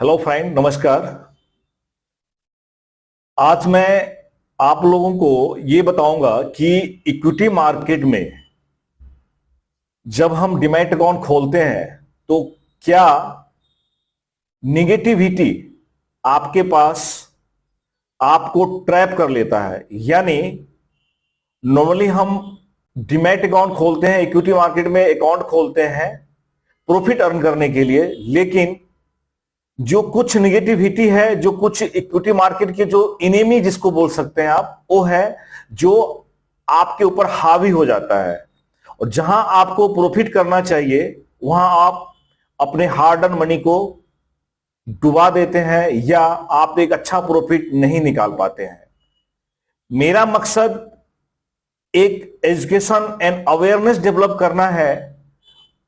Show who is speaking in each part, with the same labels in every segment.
Speaker 1: Hello friend, नमस्कार। आज मैं आप लोगों को ये बताऊंगा कि इक्विटी मार्केट में जब हम डिमैट अकाउंट खोलते हैं तो क्या निगेटिविटी आपके पास आपको ट्रैप कर लेता है। यानी नॉर्मली हम डिमैट अकाउंट खोलते हैं, इक्विटी मार्केट में अकाउंट खोलते हैं प्रॉफिट अर्न करने के लिए, लेकिन जो कुछ निगेटिविटी है, जो कुछ इक्विटी मार्केट के जो इनेमी जिसको बोल सकते हैं आप, वो है जो आपके ऊपर हावी हो जाता है। और जहां आपको प्रॉफिट करना चाहिए वहां आप अपने हार्ड अर्न मनी को डुबा देते हैं या आप एक अच्छा प्रॉफिट नहीं निकाल पाते हैं। मेरा मकसद एक एजुकेशन एंड अवेयरनेस डेवलप करना है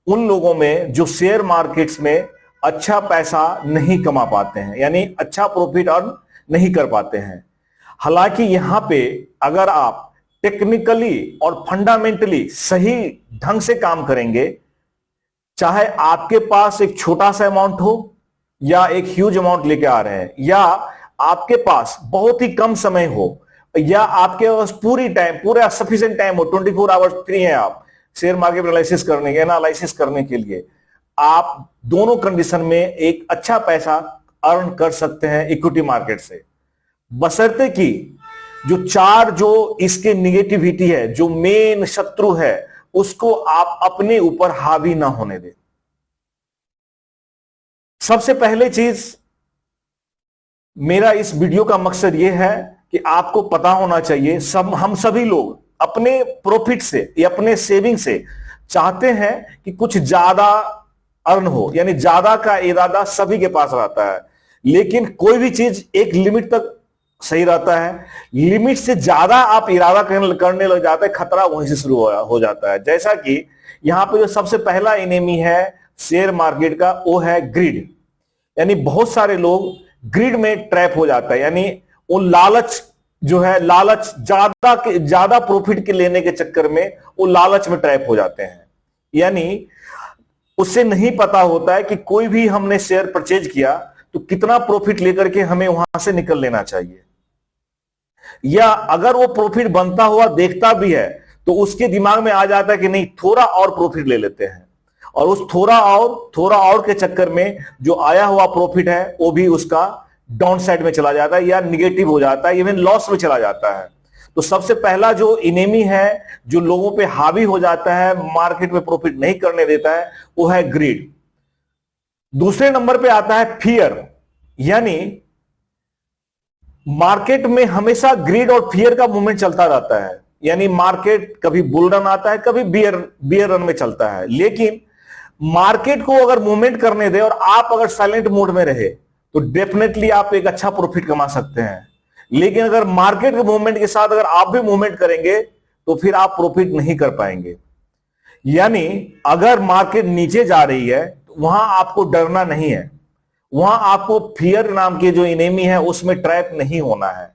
Speaker 1: उन लोगों में जो शेयर मार्केट्स में अच्छा पैसा नहीं कमा पाते हैं, यानी अच्छा प्रॉफिट अर्न नहीं कर पाते हैं। हालांकि यहां पे अगर आप टेक्निकली और फंडामेंटली सही ढंग से काम करेंगे, चाहे आपके पास एक छोटा सा अमाउंट हो या एक ह्यूज अमाउंट लेके आ रहे हैं, या आपके पास बहुत ही कम समय हो, या आपके पास पूरा सफिशिएंट टाइम हो, 24 आवर्स फ्री हैं आप शेयर मार्केट एनालिसिस करने के लिए, आप दोनों कंडीशन में एक अच्छा पैसा अर्न कर सकते हैं इक्विटी मार्केट से। बशर्ते कि जो इसके निगेटिविटी है, जो मेन शत्रु है, उसको आप अपने ऊपर हावी ना होने दें। सबसे पहले चीज, मेरा इस वीडियो का मकसद यह है कि आपको पता होना चाहिए, हम सभी लोग अपने प्रॉफिट से या अपने सेविंग से चाहते हैं कि कुछ ज्यादा अर्न हो, यानी ज्यादा का इरादा सभी के पास रहता है, लेकिन कोई भी चीज एक लिमिट तक सही रहता है। लिमिट से ज्यादा आप इरादा करने लग जाते हैं, खतरा वहीं से शुरू हो जाता है। जैसा कि यहां पे जो सबसे पहला एनिमी है शेयर मार्केट का, वो है ग्रीड। यानी बहुत सारे लोग ग्रीड में ट्रैप हो जाता है, यानी वो लालच ज्यादा प्रॉफिट के लेने के चक्कर में वो लालच में ट्रैप हो जाते हैं। यानी उससे नहीं पता होता है कि कोई भी हमने शेयर परचेज किया तो कितना प्रॉफिट लेकर के हमें वहां से निकल लेना चाहिए, या अगर वो प्रॉफिट बनता हुआ देखता भी है तो उसके दिमाग में आ जाता है कि नहीं, थोड़ा और प्रॉफिट ले लेते हैं, और उस थोड़ा और के चक्कर में जो आया हुआ प्रॉफिट है वो भी उसका डाउन साइड में चला जाता है या निगेटिव हो जाता है, इवन लॉस में चला जाता है। तो सबसे पहला जो इनेमी है, जो लोगों पे हावी हो जाता है, मार्केट में प्रॉफिट नहीं करने देता है, वो है ग्रीड। दूसरे नंबर पे आता है फियर। यानी मार्केट में हमेशा ग्रीड और फियर का मूवमेंट चलता रहता है। यानी मार्केट कभी बुल रन आता है, कभी बियर रन में चलता है, लेकिन मार्केट को अगर मूवमेंट करने दे और आप अगर साइलेंट मोड में रहे तो डेफिनेटली आप एक अच्छा प्रॉफिट कमा सकते हैं। लेकिन अगर मार्केट के मूवमेंट के साथ अगर आप भी मूवमेंट करेंगे तो फिर आप प्रॉफिट नहीं कर पाएंगे। यानी अगर मार्केट नीचे जा रही है तो वहां आपको डरना नहीं है, वहां आपको फियर नाम के जो इनेमी है उसमें ट्रैप नहीं होना है।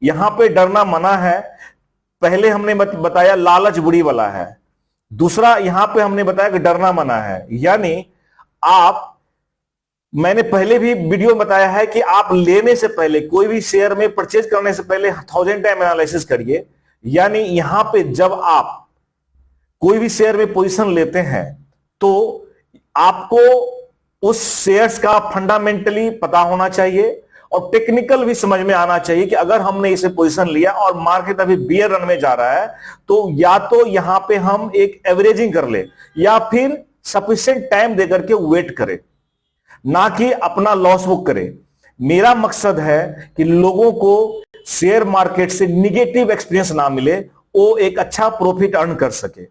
Speaker 1: यहां पे डरना मना है। पहले हमने बताया लालच बुरी वाला है, दूसरा यहां पे हमने बताया कि डरना मना है। यानी मैंने पहले भी वीडियो में बताया है कि आप लेने से पहले, कोई भी शेयर में परचेज करने से पहले 1000 टाइम एनालिसिस करिए। यानी यहां पे जब आप कोई भी शेयर में पोजीशन लेते हैं तो आपको उस शेयर्स का फंडामेंटली पता होना चाहिए और टेक्निकल भी समझ में आना चाहिए कि अगर हमने इसे पोजीशन लिया और मार्केट अभी बियर रन में जा रहा है तो या तो यहां पे हम एक एवरेजिंग कर ले या फिर सफिशिएंट टाइम देकर के वेट करें, ना कि अपना लॉस बुक करें। मेरा मकसद है कि लोगों को शेयर मार्केट से निगेटिव एक्सपीरियंस ना मिले, वो एक अच्छा प्रॉफिट अर्न कर सके।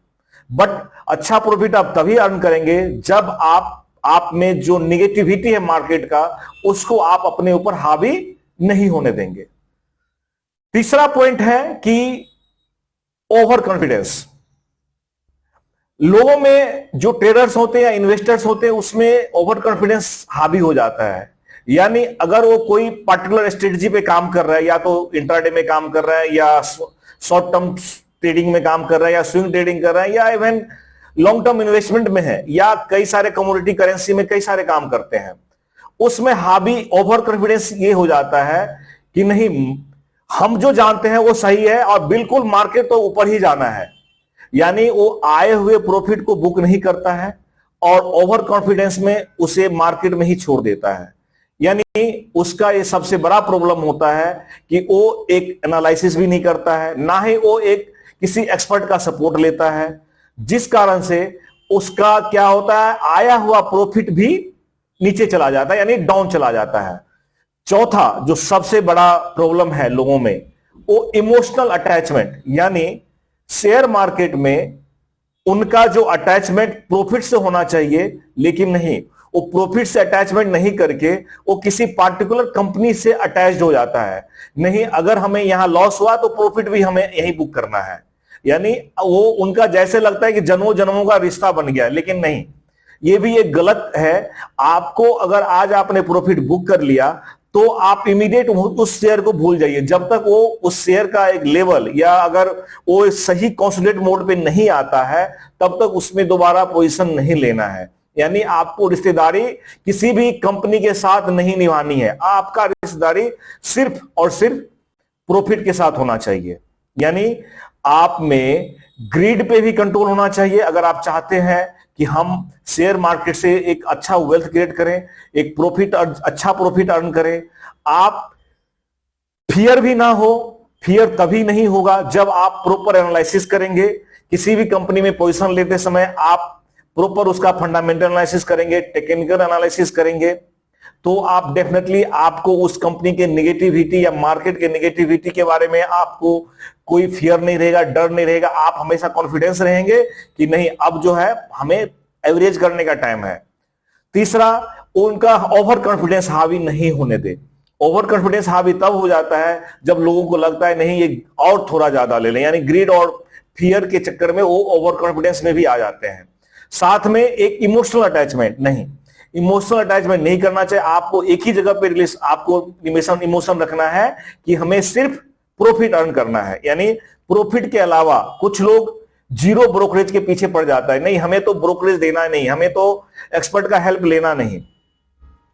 Speaker 1: बट अच्छा प्रॉफिट आप तभी अर्न करेंगे जब आप में जो निगेटिविटी है मार्केट का, उसको आप अपने ऊपर हावी नहीं होने देंगे। तीसरा पॉइंट है कि ओवर कॉन्फिडेंस। लोगों में जो ट्रेडर्स होते हैं या इन्वेस्टर्स होते हैं उसमें ओवर कॉन्फिडेंस हावी हो जाता है। यानी अगर वो कोई पर्टिकुलर स्ट्रेटजी पे काम कर रहा है, या तो इंट्राडे में काम कर रहा है, या शॉर्ट टर्म ट्रेडिंग में काम कर रहा है, या स्विंग ट्रेडिंग कर रहा है, या इवन लॉन्ग टर्म इन्वेस्टमेंट में है, या कई सारे कमोडिटी करेंसी में कई सारे काम करते हैं, उसमें हावी ओवर कॉन्फिडेंस ये हो जाता है कि नहीं, हम जो जानते हैं वो सही है और बिल्कुल मार्केट तो ऊपर ही जाना है, यानी वो आए हुए प्रॉफिट को बुक नहीं करता है और ओवर कॉन्फिडेंस में उसे मार्केट में ही छोड़ देता है। यानी उसका ये सबसे बड़ा प्रॉब्लम होता है कि वो एक एनालिसिस भी नहीं करता है, ना ही वो एक किसी एक्सपर्ट का सपोर्ट लेता है, जिस कारण से उसका क्या होता है, आया हुआ प्रॉफिट भी नीचे चला जाता है, यानी डाउन चला जाता है। चौथा जो सबसे बड़ा प्रॉब्लम है लोगों में, वो इमोशनल अटैचमेंट, यानी शेयर मार्केट में उनका जो अटैचमेंट प्रॉफिट से होना चाहिए, लेकिन नहीं, वो प्रॉफिट से अटैचमेंट नहीं करके वो किसी पार्टिकुलर कंपनी से अटैच्ड हो जाता है। नहीं, अगर हमें यहां लॉस हुआ तो प्रॉफिट भी हमें यहीं बुक करना है, यानी वो उनका जैसे लगता है कि जन्मों जन्मों का रिश्ता बन गया, लेकिन नहीं, ये भी एक गलत है। आपको अगर आज आपने प्रॉफिट बुक कर लिया तो आप इमीडिएट उस शेयर को भूल जाइए, जब तक वो उस शेयर का एक लेवल या अगर वो सही कॉन्सोलिडेट मोड पे नहीं आता है तब तक उसमें दोबारा पोजीशन नहीं लेना है। यानी आपको रिश्तेदारी किसी भी कंपनी के साथ नहीं निभानी है, आपका रिश्तेदारी सिर्फ और सिर्फ प्रॉफिट के साथ होना चाहिए। यानी आप में ग्रीड पे भी कंट्रोल होना चाहिए। अगर आप चाहते हैं कि हम शेयर मार्केट से एक अच्छा वेल्थ क्रिएट करें, एक प्रॉफिट, अच्छा प्रॉफिट अर्न करें, आप फियर भी ना हो। फियर तभी नहीं होगा जब आप प्रॉपर एनालिसिस करेंगे। किसी भी कंपनी में पोजीशन लेते समय आप प्रॉपर उसका फंडामेंटल एनालिसिस करेंगे, टेक्निकल एनालिसिस करेंगे, तो आप डेफिनेटली आपको उस कंपनी के नेगेटिविटी या मार्केट के नेगेटिविटी के बारे में आपको कोई फियर नहीं रहेगा, डर नहीं रहेगा। आप हमेशा कॉन्फिडेंस रहेंगे कि नहीं, अब जो है हमें एवरेज करने का टाइम है। तीसरा, उनका ओवर कॉन्फिडेंस हावी नहीं होने दे। ओवर कॉन्फिडेंस हावी तब हो जाता है जब लोगों को लगता है नहीं ये और थोड़ा ज्यादा ले लें, यानी ग्रीड और फियर के चक्कर में वो ओवर कॉन्फिडेंस में भी आ जाते हैं। साथ में एक इमोशनल अटैचमेंट, नहीं, इमोशनल अटैचमेंट नहीं करना चाहिए। आपको एक ही जगह पे रिलीज, आपको इमोशन रखना है कि हमें सिर्फ प्रॉफिट अर्न करना है। यानी प्रॉफिट के अलावा कुछ लोग जीरो ब्रोकरेज के पीछे पड़ जाता है, नहीं हमें तो ब्रोकरेज देना नहीं, हमें तो एक्सपर्ट का हेल्प लेना नहीं।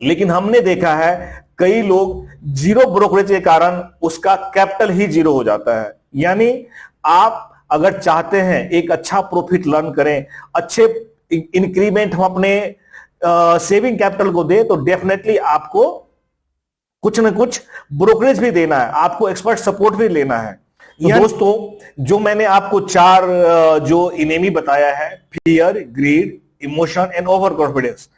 Speaker 1: लेकिन हमने देखा है कई लोग जीरो ब्रोकरेज के कारण उसका कैपिटल ही जीरो हो जाता है। यानी आप अगर चाहते हैं एक अच्छा प्रॉफिट लर्न करें, अच्छे इंक्रीमेंट हम अपने सेविंग कैपिटल को दे, तो डेफिनेटली आपको कुछ ना कुछ ब्रोकरेज भी देना है, आपको एक्सपर्ट सपोर्ट भी लेना है। तो दोस्तों, जो मैंने आपको चार जो इनेमी बताया है, fear, greed, emotion and overconfidence,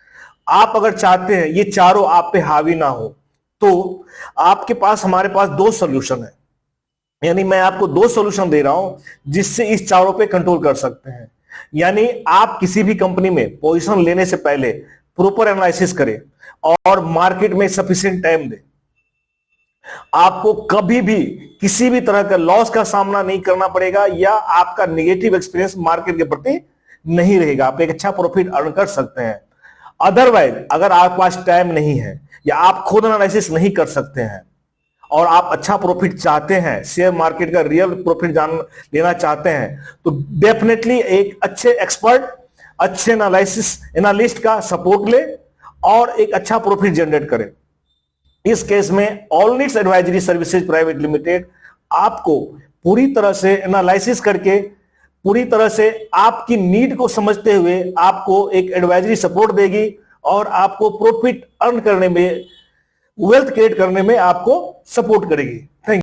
Speaker 1: आप अगर चाहते हैं ये चारों आप पे हावी ना हो तो आपके पास, हमारे पास दो सॉल्यूशन है। यानी मैं आपको दो सॉल्यूशन दे रहा हूं जिससे इस चारों पे कंट्रोल कर सकते हैं। यानी आप किसी भी कंपनी में पोजीशन लेने से पहले प्रॉपर एनालिसिस करें और मार्केट में सफिशिएंट टाइम दें। आपको कभी भी किसी भी तरह का लॉस का सामना नहीं करना पड़ेगा या आपका नेगेटिव एक्सपीरियंस मार्केट के प्रति नहीं रहेगा। आप एक अच्छा प्रॉफिट अर्न कर सकते हैं। अदरवाइज अगर आपके पास टाइम नहीं है या आप खुद एनालिसिस नहीं कर सकते हैं और आप अच्छा प्रॉफिट चाहते हैं, शेयर मार्केट का रियल प्रॉफिट जान लेना चाहते हैं, तो डेफिनेटली एक अच्छे एक्सपर्ट, अच्छे एनालिस्ट का सपोर्ट ले और एक अच्छा प्रॉफिट जनरेट करें। इस केस में all needs advisory services private limited आपको पूरी तरह से एनालिसिस करके, पूरी तरह से आपकी नीड को समझते हुए आपको एक एडवाइजरी सपोर्ट देगी और आपको प्रॉफिट अर्न करने में, वेल्थ क्रिएट करने में आपको सपोर्ट करेगी। Thank you.